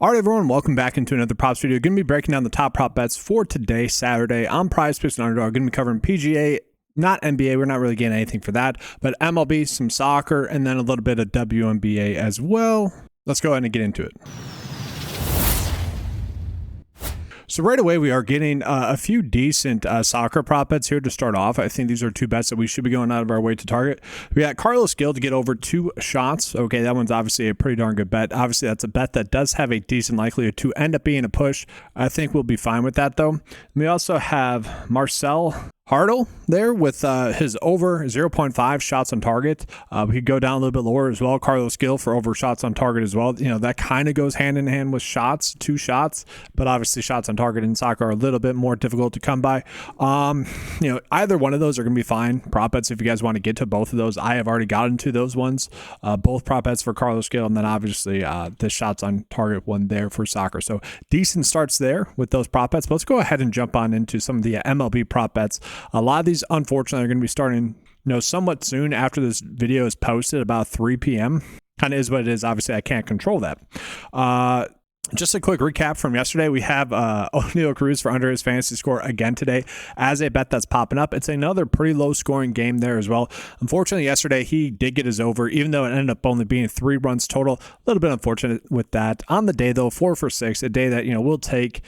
All right, everyone, welcome back into another props video. Going to be breaking down the top prop bets for today, Saturday, on PrizePicks and Underdog. Going to be covering PGA, not NBA. We're not really getting anything for that, but MLB, some soccer, and then a little bit of wNBA as well. Let's go ahead and get into it. So right away, we are getting a few decent soccer prop bets here to start off. I think these are two bets that we should be going out of our way to target. We got Carlos Gil to get over 2 shots. Okay, that one's obviously a pretty darn good bet. Obviously, that's a bet that does have a decent likelihood to end up being a push. I think we'll be fine with that, though. We also have Marcel Hartle there with his over 0.5 shots on target. We could go down a little bit lower as well. Carlos Gil for over shots on target as well. You know, that kind of goes hand in hand with shots, 2 shots, but obviously shots on target in soccer are a little bit more difficult to come by. You know, either one of those are going to be fine. Prop bets, if you guys want to get to both of those, I have already gotten to those ones. Both prop bets for Carlos Gil, and then obviously the shots on target one there for soccer. So decent starts there with those prop bets. But let's go ahead and jump on into some of the MLB prop bets. A lot of these, unfortunately, are going to be starting, somewhat soon after this video is posted, about 3 p.m. Kind of is what it is. Obviously, I can't control that. Just a quick recap from yesterday. We have O'Neal Cruz for under his fantasy score again today as a bet that's popping up. It's another pretty low scoring game there as well. Unfortunately, yesterday he did get his over, even though it ended up only being 3 runs total. A little bit unfortunate with that. On the day, though, 4 for 6, a day that, we'll take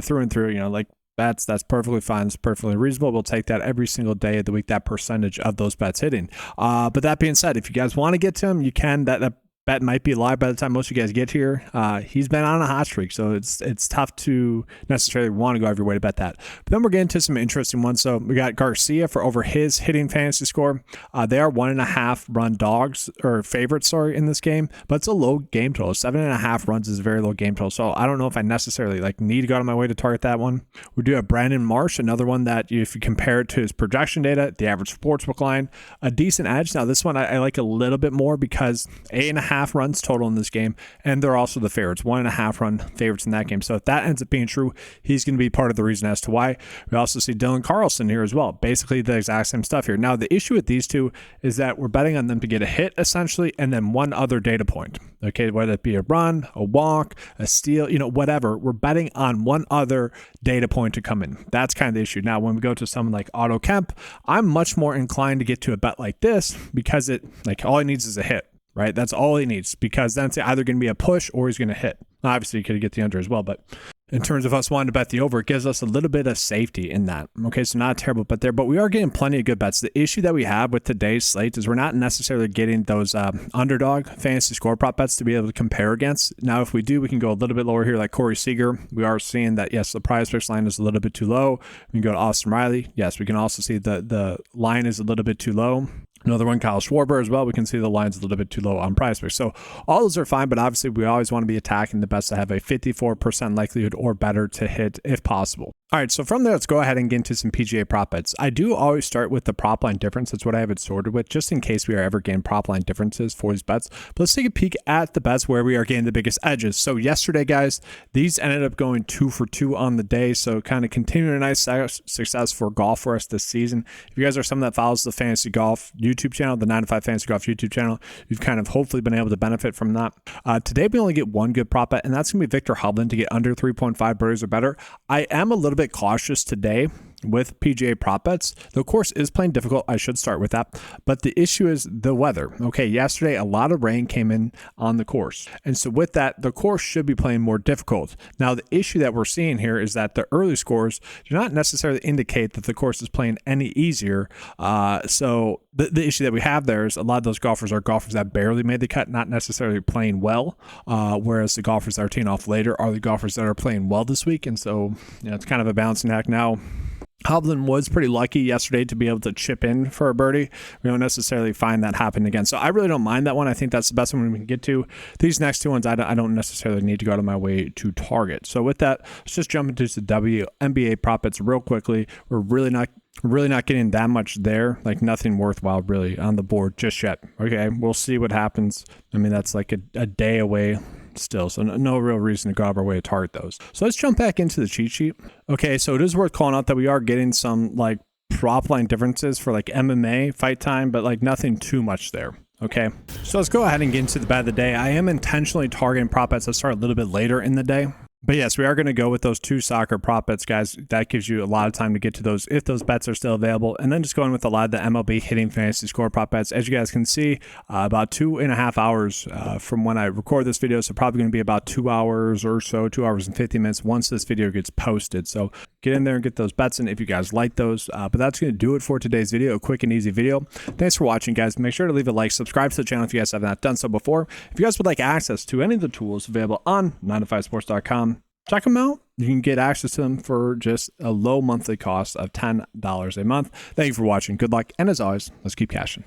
through and through, that's perfectly fine. It's perfectly reasonable. We'll take that every single day of the week, that percentage of those bets hitting. But that being said, if you guys want to get to him, you can. That bet might be live by the time most of you guys get here. He's been on a hot streak, so it's tough to necessarily want to go out of your way to bet that. But then we're getting to some interesting ones. So we got Garcia for over his hitting fantasy score. They are 1.5 run dogs or favorites, in this game, but it's a low game total. 7.5 runs is a very low game total. So I don't know if I necessarily need to go out of my way to target that one. We do have Brandon Marsh, another one that if you compare it to his projection data, the average sportsbook line, a decent edge. Now this one I like a little bit more because 8.5 runs total in this game, and they're also the favorites, 1.5 run favorites in that game. So if that ends up being true, he's going to be part of the reason as to why. We also see Dylan Carlson here as well, basically the exact same stuff here. Now the issue with these two is that we're betting on them to get a hit essentially, and then one other data point. Okay, whether it be a run, a walk, a steal, whatever, we're betting on one other data point to come in. That's kind of the issue. Now when we go to someone like Otto Kemp, I'm much more inclined to get to a bet like this because it all he needs is a hit. Right, that's all he needs, because then it's either going to be a push or he's going to hit. Obviously, you could get the under as well, but in terms of us wanting to bet the over, it gives us a little bit of safety in that. Okay, so not a terrible bet there, but we are getting plenty of good bets. The issue that we have with today's slate is we're not necessarily getting those underdog fantasy score prop bets to be able to compare against. Now, if we do, we can go a little bit lower here, like Corey Seager. We are seeing that, yes, the PrizePicks line is a little bit too low. We can go to Austin Riley. Yes, we can also see the line is a little bit too low. Another one, Kyle Schwarber as well. We can see the line's a little bit too low on PrizePicks. So all those are fine, but obviously we always want to be attacking the bets that have a 54% likelihood or better to hit if possible. All right, so from there, let's go ahead and get into some PGA prop bets. I do always start with the prop line difference. That's what I have it sorted with, just in case we are ever getting prop line differences for these bets. But let's take a peek at the bets where we are getting the biggest edges. So yesterday, guys, these ended up going 2 for 2 on the day. So kind of continuing a nice success for golf for us this season. If you guys are someone that follows the Fantasy Golf YouTube channel, the 9 to 5 Fantasy Golf YouTube channel, you've kind of hopefully been able to benefit from that. Today, we only get one good prop bet, and that's going to be Victor Hovland to get under 3.5 birdies or better. I am a little bit cautious today with PGA prop bets. The course is playing difficult. I should start with that. But the issue is the weather. Okay, yesterday, a lot of rain came in on the course. And so with that, the course should be playing more difficult. Now, the issue that we're seeing here is that the early scores do not necessarily indicate that the course is playing any easier. So the issue that we have there is a lot of those golfers are golfers that barely made the cut, not necessarily playing well. Whereas the golfers that are teeing off later are the golfers that are playing well this week. And so, it's kind of a balancing act now. Hovland was pretty lucky yesterday to be able to chip in for a birdie. We don't necessarily find that happening again. So I really don't mind that one. I think that's the best one we can get to. These next two ones, I don't necessarily need to go out of my way to target. So with that, let's just jump into the wNBA prop bets real quickly. We're really not getting that much there, nothing worthwhile really on the board just yet. Okay, we'll see what happens. I mean, that's like a day away still, so no real reason to go out of our way to target those. So let's jump back into the cheat sheet. Okay, so it is worth calling out that we are getting some prop line differences for MMA fight time, but nothing too much there. Okay, so let's go ahead and get into the bet of the day. I am intentionally targeting prop bets that start a little bit later in the day. But yes, we are going to go with those 2 soccer prop bets, guys. That gives you a lot of time to get to those if those bets are still available. And then just going with a lot of the MLB hitting fantasy score prop bets. As you guys can see, about 2.5 hours from when I record this video. So probably going to be about 2 hours or so, 2 hours and 50 minutes once this video gets posted. So get in there and get those bets in if you guys like those. But that's going to do it for today's video. A quick and easy video. Thanks for watching, guys. Make sure to leave a like, subscribe to the channel if you guys have not done so before. If you guys would like access to any of the tools available on 9to5sports.com, check them out. You can get access to them for just a low monthly cost of $10 a month. Thank you for watching. Good luck. And as always, let's keep cashing.